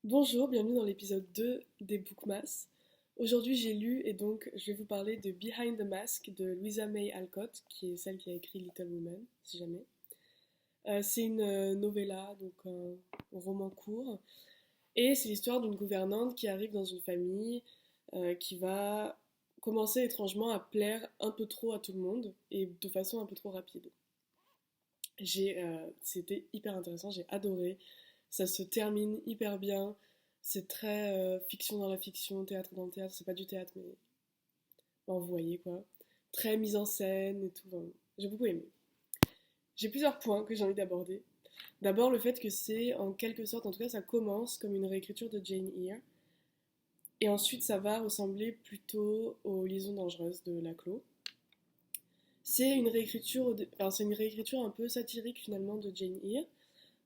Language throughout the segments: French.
Bonjour, bienvenue dans l'épisode 2 des Bookmas. Aujourd'hui j'ai lu et donc je vais vous parler de Behind the Mask de Louisa May Alcott, qui est celle qui a écrit Little Women, si jamais. C'est une novella, donc un roman court, et c'est l'histoire d'une gouvernante qui arrive dans une famille qui va commencer étrangement à plaire un peu trop à tout le monde et de façon un peu trop rapide. C'était hyper intéressant, j'ai adoré. Ça se termine hyper bien. C'est très fiction dans la fiction, théâtre dans le théâtre. C'est pas du théâtre, mais bon, vous voyez quoi. Très mise en scène et tout. Enfin, j'ai beaucoup aimé. J'ai plusieurs points que j'ai envie d'aborder. D'abord, le fait que c'est en quelque sorte, en tout cas, ça commence comme une réécriture de Jane Eyre. Et ensuite, ça va ressembler plutôt aux Liaisons dangereuses de Laclos. C'est une réécriture, enfin, c'est une réécriture un peu satirique finalement de Jane Eyre,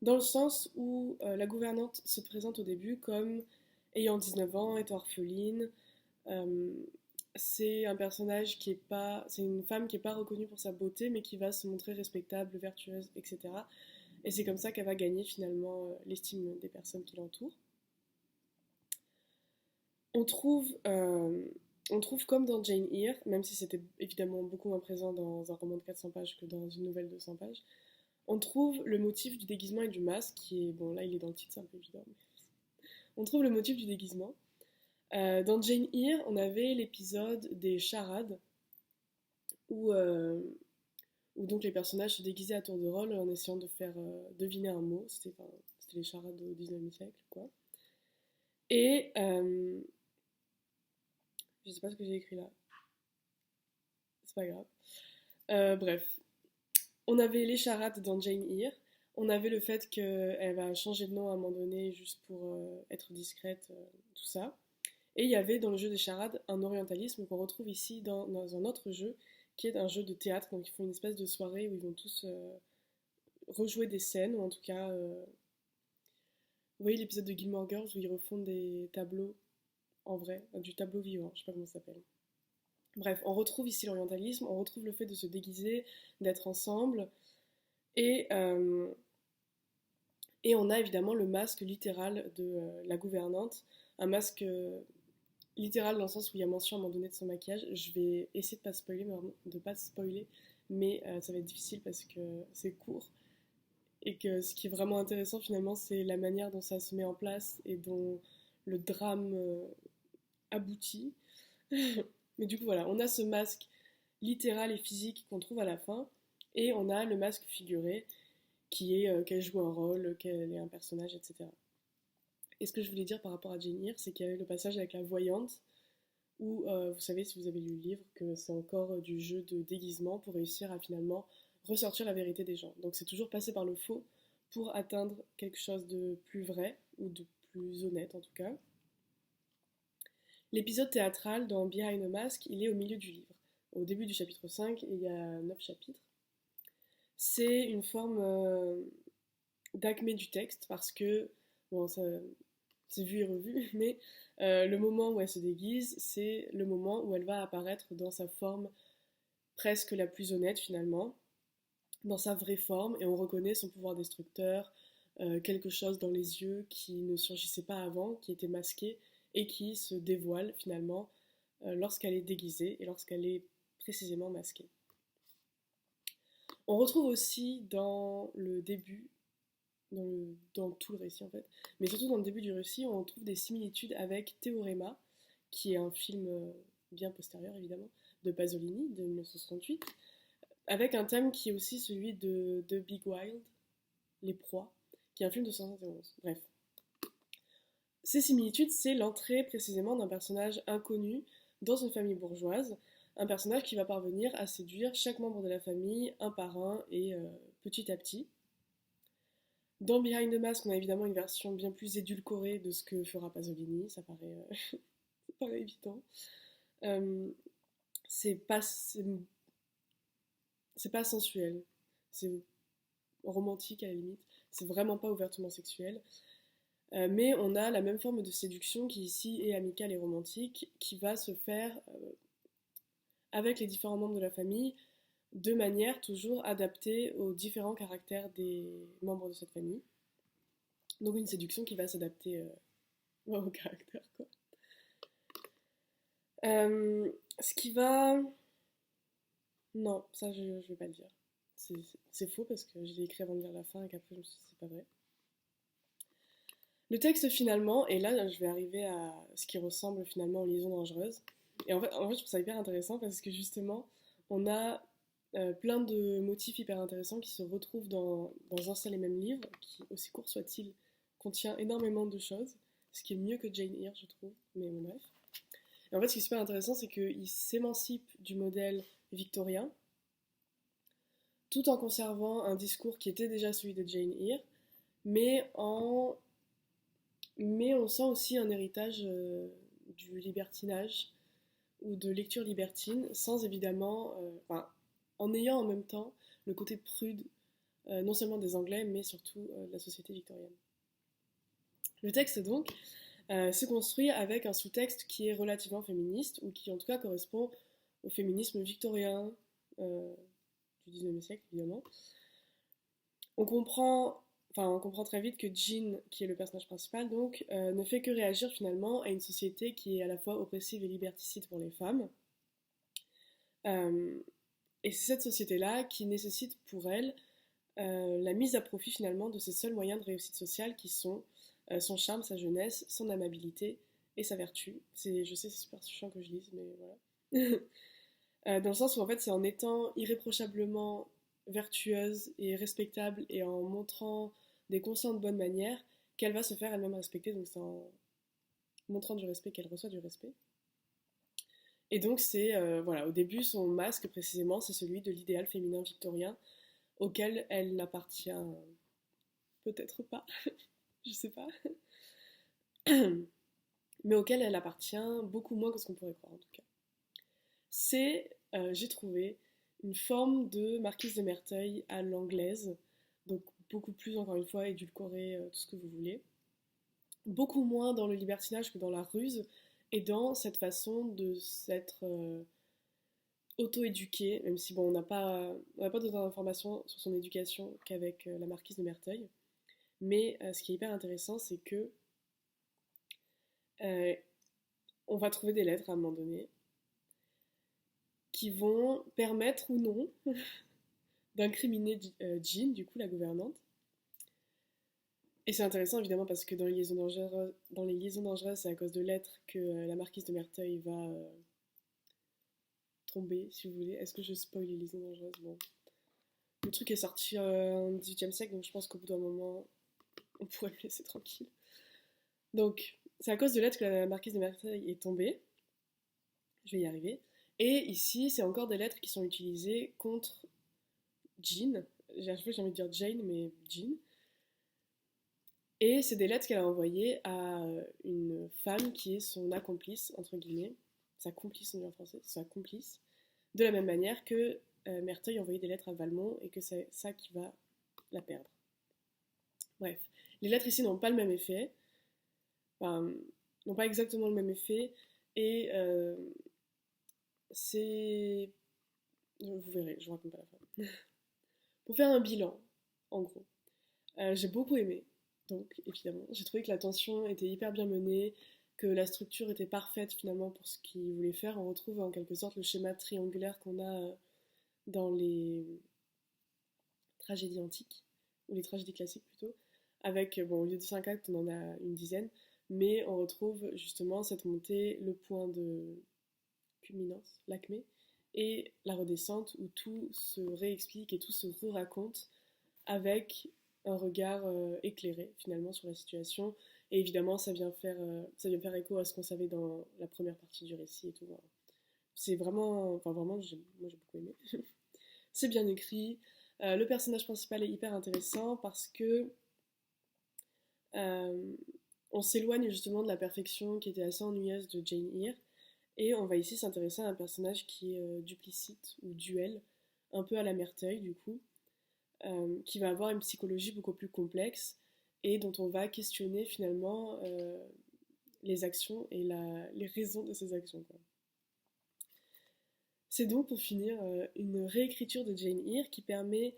dans le sens où la gouvernante se présente au début comme ayant 19 ans, étant orpheline. Euh, c'est un personnage qui est pas. C'est une femme qui n'est pas reconnue pour sa beauté, mais qui va se montrer respectable, vertueuse, etc. Et c'est comme ça qu'elle va gagner finalement l'estime des personnes qui l'entourent. On trouve, euh, on trouve comme dans Jane Eyre, même si c'était évidemment beaucoup moins présent dans un roman de 400 pages que dans une nouvelle de 100 pages, on trouve le motif du déguisement et du masque, qui est, bon là il est dans le titre, c'est un peu évident, mais on trouve le motif du déguisement. Dans Jane Eyre, on avait l'épisode des charades, où, euh, où donc les personnages se déguisaient à tour de rôle en essayant de faire deviner un mot. C'était les charades au 19e siècle, quoi. Et je sais pas ce que j'ai écrit là, c'est pas grave. Bref, on avait les charades dans Jane Eyre. On avait le fait qu'elle va changer de nom à un moment donné juste pour être discrète, tout ça. Et il y avait dans le jeu des charades un orientalisme qu'on retrouve ici dans un autre jeu, qui est un jeu de théâtre. Donc ils font une espèce de soirée où ils vont tous rejouer des scènes, ou en tout cas, vous voyez l'épisode de Gilmore Girls où ils refont des tableaux en vrai, du tableau vivant, je sais pas comment ça s'appelle. Bref, on retrouve ici l'orientalisme, on retrouve le fait de se déguiser, d'être ensemble, et, euh, et on a évidemment le masque littéral de la gouvernante, un masque littéral dans le sens où il y a mention à un moment donné de son maquillage. Je vais essayer de pas spoiler, mais ça va être difficile parce que c'est court et que ce qui est vraiment intéressant finalement c'est la manière dont ça se met en place et dont le drame aboutit. Mais du coup voilà, on a ce masque littéral et physique qu'on trouve à la fin et on a le masque figuré qui est qu'elle joue un rôle, qu'elle est un personnage, etc. Et ce que je voulais dire par rapport à Jane Eyre, c'est qu'il y a eu le passage avec la voyante où vous savez, si vous avez lu le livre, que c'est encore du jeu de déguisement pour réussir à finalement ressortir la vérité des gens. Donc c'est toujours passer par le faux pour atteindre quelque chose de plus vrai, ou de plus honnête en tout cas. L'épisode théâtral dans Behind the Mask, il est au milieu du livre. Au début du chapitre 5, il y a 9 chapitres. C'est une forme d'acmé du texte parce que, bon, ça, c'est vu et revu, mais le moment où elle se déguise, c'est le moment où elle va apparaître dans sa forme presque la plus honnête finalement, dans sa vraie forme, et on reconnaît son pouvoir destructeur, quelque chose dans les yeux qui ne surgissait pas avant, qui était masqué, et qui se dévoile finalement lorsqu'elle est déguisée et lorsqu'elle est précisément masquée. On retrouve aussi dans le début, dans tout le récit en fait, mais surtout dans le début du récit, on trouve des similitudes avec Théoréma, qui est un film bien postérieur évidemment, de Pasolini de 1968, avec un thème qui est aussi celui de Big Wild, Les Proies, qui est un film de 1971. Bref. Ces similitudes, c'est l'entrée précisément d'un personnage inconnu dans une famille bourgeoise, un personnage qui va parvenir à séduire chaque membre de la famille un par un et petit à petit. Dans Behind the Mask, on a évidemment une version bien plus édulcorée de ce que fera Pasolini, ça paraît, ça paraît évident. Euh, c'est pas, c'est pas sensuel, c'est romantique à la limite, c'est vraiment pas ouvertement sexuel. Mais on a la même forme de séduction qui ici est amicale et romantique, qui va se faire avec les différents membres de la famille, de manière toujours adaptée aux différents caractères des membres de cette famille. Donc une séduction qui va s'adapter Au caractère, quoi. Ce qui va... Non, ça je vais pas le dire. C'est faux parce que je l'ai écrit avant de lire la fin et qu'après je me suis dit c'est pas vrai. Le texte finalement, et là je vais arriver à ce qui ressemble finalement aux liaisons dangereuses. Et en fait je trouve ça hyper intéressant parce que justement on a plein de motifs hyper intéressants qui se retrouvent dans un seul et même livre, qui, aussi court soit-il, contient énormément de choses, ce qui est mieux que Jane Eyre je trouve, mais bon, bref. Et en fait ce qui est super intéressant c'est qu'il s'émancipe du modèle victorien, tout en conservant un discours qui était déjà celui de Jane Eyre, mais en mais on sent aussi un héritage du libertinage ou de lecture libertine, sans évidemment, enfin, en ayant en même temps le côté prude, non seulement des Anglais, mais surtout de la société victorienne. Le texte donc se construit avec un sous-texte qui est relativement féministe, ou qui en tout cas correspond au féminisme victorien du 19e siècle, évidemment. On comprend on comprend très vite que Jean, qui est le personnage principal, donc, ne fait que réagir finalement à une société qui est à la fois oppressive et liberticide pour les femmes. Euh, et c'est cette société-là qui nécessite pour elle la mise à profit finalement de ses seuls moyens de réussite sociale qui sont son charme, sa jeunesse, son amabilité et sa vertu. Je sais, c'est super chiant que je lise, mais voilà. Dans le sens où en fait c'est en étant irréprochablement vertueuse et respectable et en montrant des constantes bonnes manières qu'elle va se faire elle-même respecter, donc c'est en montrant du respect qu'elle reçoit du respect. Et donc c'est, voilà, au début son masque précisément c'est celui de l'idéal féminin victorien auquel elle n'appartient peut-être pas, je sais pas, mais auquel elle appartient beaucoup moins que ce qu'on pourrait croire en tout cas. C'est, j'ai trouvé, une forme de marquise de Merteuil à l'anglaise, donc beaucoup plus, encore une fois, édulcorée, tout ce que vous voulez. Beaucoup moins dans le libertinage que dans la ruse, et dans cette façon de s'être auto-éduquée, même si bon, on n'a pas d'autres informations sur son éducation qu'avec la marquise de Merteuil. Mais ce qui est hyper intéressant, c'est que euh, on va trouver des lettres à un moment donné qui vont permettre ou non d'incriminer Jean, du coup la gouvernante. Et c'est intéressant évidemment parce que dans les liaisons dangereuses, c'est à cause de lettres que la marquise de Merteuil va tomber, si vous voulez. Est-ce que je spoil les liaisons dangereuses? Bon. Le truc est sorti au XVIIIe siècle, donc je pense qu'au bout d'un moment, on pourrait me laisser tranquille. Donc, c'est à cause de lettres que la marquise de Merteuil est tombée. Je vais y arriver. Et ici, c'est encore des lettres qui sont utilisées contre Jean. J'ai envie de dire Jane, mais Jean. Et c'est des lettres qu'elle a envoyées à une femme qui est son accomplice, entre guillemets. Sa complice, on dit en français, sa complice. De la même manière que Merteuil envoyait des lettres à Valmont et que c'est ça qui va la perdre. Bref, les lettres ici n'ont pas le même effet, enfin, n'ont pas exactement le même effet, et c'est... Vous verrez, je vous raconte pas la fin. Pour faire un bilan, en gros, j'ai beaucoup aimé, donc évidemment, j'ai trouvé que la tension était hyper bien menée, que la structure était parfaite finalement pour ce qu'il voulait faire. On retrouve en quelque sorte le schéma triangulaire qu'on a dans les tragédies antiques, ou les tragédies classiques plutôt, avec, bon, au lieu de 5 actes, on en a une dizaine, mais on retrouve justement cette montée, le point de culminance, l'acmé, et la redescente où tout se réexplique et tout se re-raconte avec un regard éclairé finalement sur la situation. Et évidemment, ça vient faire écho à ce qu'on savait dans la première partie du récit et tout. Voilà. C'est vraiment, enfin vraiment, moi j'ai beaucoup aimé. C'est bien écrit. Le personnage principal est hyper intéressant parce que euh, on s'éloigne justement de la perfection qui était assez ennuyeuse de Jane Eyre. Et on va ici s'intéresser à un personnage qui est duplicite ou duel, un peu à la Merteuil du coup, qui va avoir une psychologie beaucoup plus complexe et dont on va questionner finalement les actions et les raisons de ces actions, quoi. C'est donc pour finir une réécriture de Jane Eyre qui permet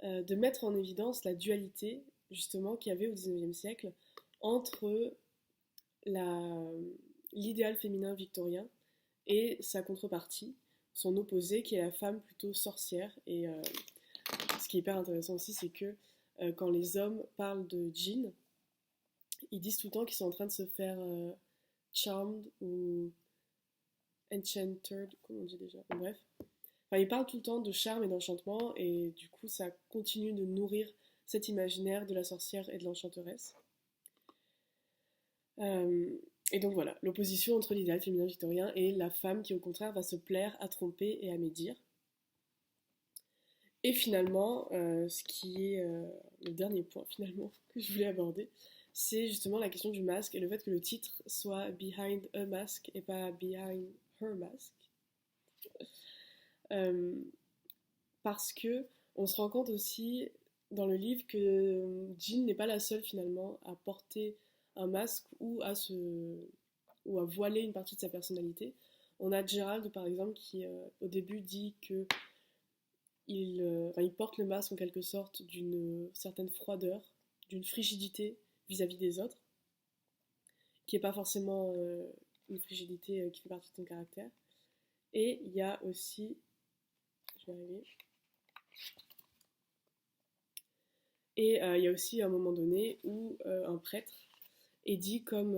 de mettre en évidence la dualité justement qu'il y avait au XIXe siècle entre la, l'idéal féminin victorien et sa contrepartie, son opposé, qui est la femme plutôt sorcière. Et ce qui est hyper intéressant aussi, c'est que quand les hommes parlent de Jean, ils disent tout le temps qu'ils sont en train de se faire charmed ou enchanted, comment on dit déjà, bref. Enfin, ils parlent tout le temps de charme et d'enchantement, et du coup, ça continue de nourrir cet imaginaire de la sorcière et de l'enchanteresse. Euh, et donc voilà, l'opposition entre l'idéal féminin victorien et la femme qui au contraire va se plaire à tromper et à médire. Et finalement, ce qui est le dernier point finalement que je voulais aborder, c'est justement la question du masque et le fait que le titre soit Behind a Mask et pas Behind Her Mask. Euh, Parce que on se rend compte aussi dans le livre que Jean n'est pas la seule finalement à porter un masque ou à voiler une partie de sa personnalité. On a Gerald par exemple qui au début dit que il porte le masque en quelque sorte d'une certaine froideur, d'une frigidité vis-à-vis des autres, qui n'est pas forcément une frigidité qui fait partie de son caractère. Et il y a aussi, je vais arriver, et il y a aussi un moment donné où un prêtre est dit comme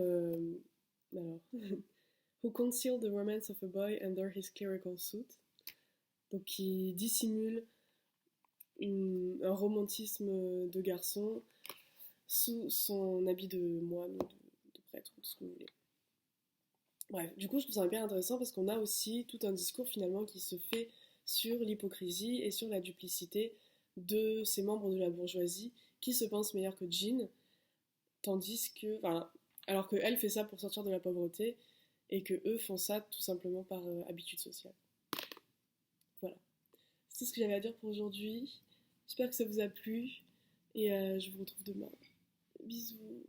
alors, who concealed the romance of a boy under his clerical suit, donc qui dissimule un romantisme de garçon sous son habit de moine ou de prêtre, ou tout ce que vous voulez. Bref, du coup, je trouve ça hyper intéressant parce qu'on a aussi tout un discours finalement qui se fait sur l'hypocrisie et sur la duplicité de ces membres de la bourgeoisie qui se pensent meilleurs que Jean, tandis que, enfin, alors que elle fait ça pour sortir de la pauvreté et que eux font ça tout simplement par habitude sociale. Voilà, c'est tout ce que j'avais à dire pour aujourd'hui. J'espère que ça vous a plu et je vous retrouve demain. Bisous.